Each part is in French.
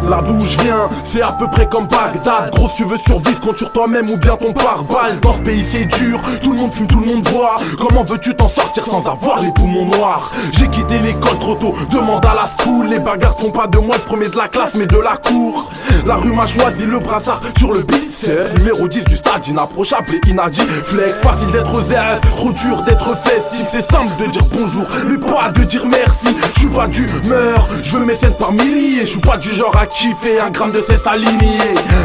Là d'où je viens, c'est à peu près comme Bagdad. Gros, si tu veux survivre, compte sur toi-même ou bien ton pare-balles. Dans ce pays c'est dur, tout le monde fume, tout le monde boit. Comment veux-tu t'en sortir sans avoir les poumons noirs? J'ai quitté l'école trop tôt, demande à la school. Les bagarres font pas de moi le premier de la classe mais de la cour. La rue m'a choisi le brassard sur le bicep. Numéro 10 du stade, inapprochable et inadit. Flex, facile d'être ZF, trop dur d'être festif. C'est simple de dire bonjour, mais pas de dire merci. Je suis pas d'humeur, je veux mes scènes par milliers. Je suis pas du genre à kiffer un gramme de cesse aligné.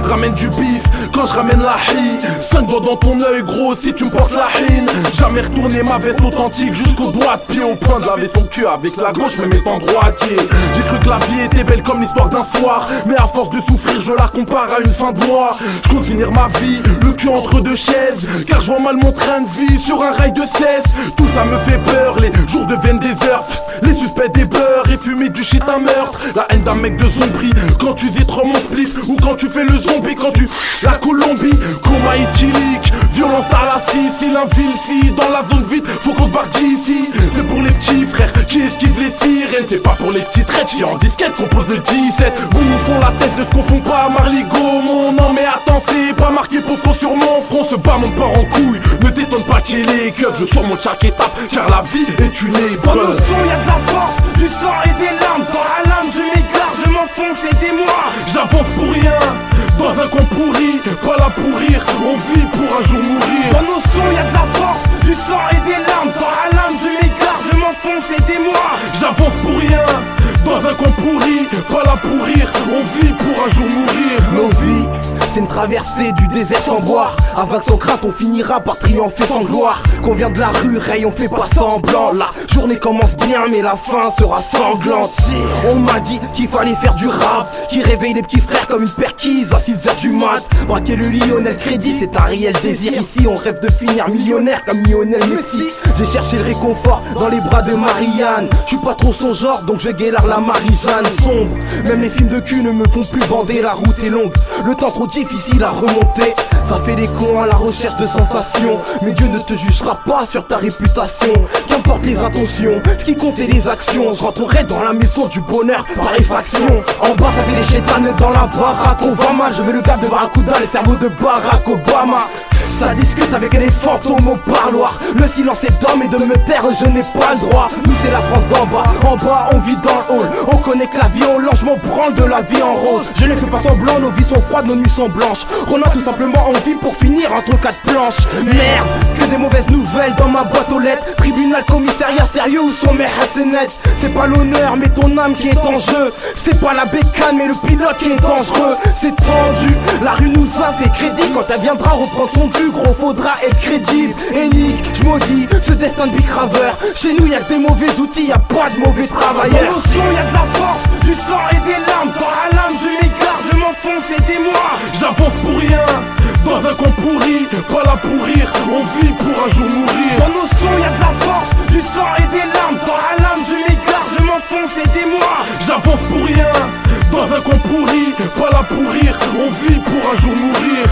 Ramène du bif quand je ramène la hi. 5 doigts dans ton œil gros si tu me portes la hine. Jamais retourné ma veste authentique jusqu'au doigt de pied. Au point de laver son cul avec la gauche me mettant droitier. J'ai cru que la vie était belle comme l'histoire d'un soir, mais à force de souffrir je la compare à une fin de mois. Je compte finir ma vie, le cul entre deux chaises, car je vois mal mon train de vie sur un rail de cesse. Tout ça me fait peur, les jours deviennent des heures. Les suspects des beurs et fumer du shit un meurtre. La haine d'un mec de zombie quand tu vis trop mon split, ou quand tu fais le zombie, quand tu... La Colombie, coma éthylique, violence à la Sicile, un vilci dans la zone vide, faut qu'on se barre d'ici. C'est pour les petits frères qui esquivent les sirènes, c'est pas pour les petits traîtres qui en disquette composent le 17. Vous nous font la tête, ne se confond pas Marley Gaumont. Non mais attends, c'est pas marqué pauvre sur mon front. Ce bas mon part en couille, ne t'étonne pas qu'il y ait les keufs. Je surmonte chaque étape, car la vie est une épreuve. Dans nos sons y'a de la force, du sang et des larmes. Dans la lame je m'égare, je m'enfonce, aidez-moi. J'avance pour rien, dans un coin pourri, pas là pour rire, on vit pour un jour mourir. Dans nos sons y'a de la force, du sang et des larmes. Dans la lame je m'égare, je m'enfonce, aidez-moi. J'avance pour rien, dans un coin pourri, pas là pour rire, on vit pour un jour mourir. Nos vies, c'est une traversée du désert sans boire. Avec sans crainte on finira par triompher sans gloire. Qu'on vient de la rue, Ray, on fait pas semblant. La journée commence bien mais la fin sera sanglante. On m'a dit qu'il fallait faire du rap, qui réveille les petits frères comme une perquise à 6h du mat. Braquer le Lionel Crédit, c'est un réel désir. Ici on rêve de finir millionnaire comme Lionel Messi. J'ai cherché le réconfort dans les bras de Marianne. Je suis pas trop son genre donc je guélarde la Marie-Jeanne sombre. Même les films de cul ne me font plus bander, la route est longue, le temps trop difficile à remonter. Ça fait des cons à la recherche de sensations, mais Dieu ne te jugera pas sur ta réputation. Qu'importe les intentions, ce qui compte c'est les actions. Je rentrerai dans la maison du bonheur par effraction. En bas ça fait les chétanes dans la baraque, on va mal. Je veux le gars de Barracuda, les cerveaux de Barack Obama. Ça discute avec les fantômes au parloir. Le silence est d'homme et de me taire je n'ai pas le droit. Nous c'est la France d'en bas, en bas on vit dans le hall. On connaît que la vie on lance, je m'en branle de la vie en rose. Je ne fais pas semblant, nos vies sont froides, nos nuits sont blanches. On a tout simplement envie pour finir entre quatre planches. Merde, que des mauvaises nouvelles dans ma boîte aux lettres. Tribunal, commissariat, sérieux, où sont mes hassénettes? C'est pas l'honneur mais ton âme qui est en jeu. C'est pas la bécane mais le pilote qui est dangereux. C'est tendu, la rue nous a fait crédit. Quand elle viendra reprendre son dû, gros faudra être crédible. Et nique, je maudis ce destin de bicraveur. Chez nous y'a que des mauvais outils, y'a pas de mauvais travailleurs. Dans nos sons y'a de la force, du sang et des larmes. Dans la lame je m'égare, je m'enfonce, aidez-moi. J'avance pour rien, dans un coin pourri, pas là pour rire, on vit pour un jour mourir. Dans nos sons y'a de la force, du sang et des larmes. Dans la lame je m'égare, je m'enfonce, aidez-moi. J'avance pour rien, dans un coin pourri, pas là pour rire, on vit pour un jour mourir.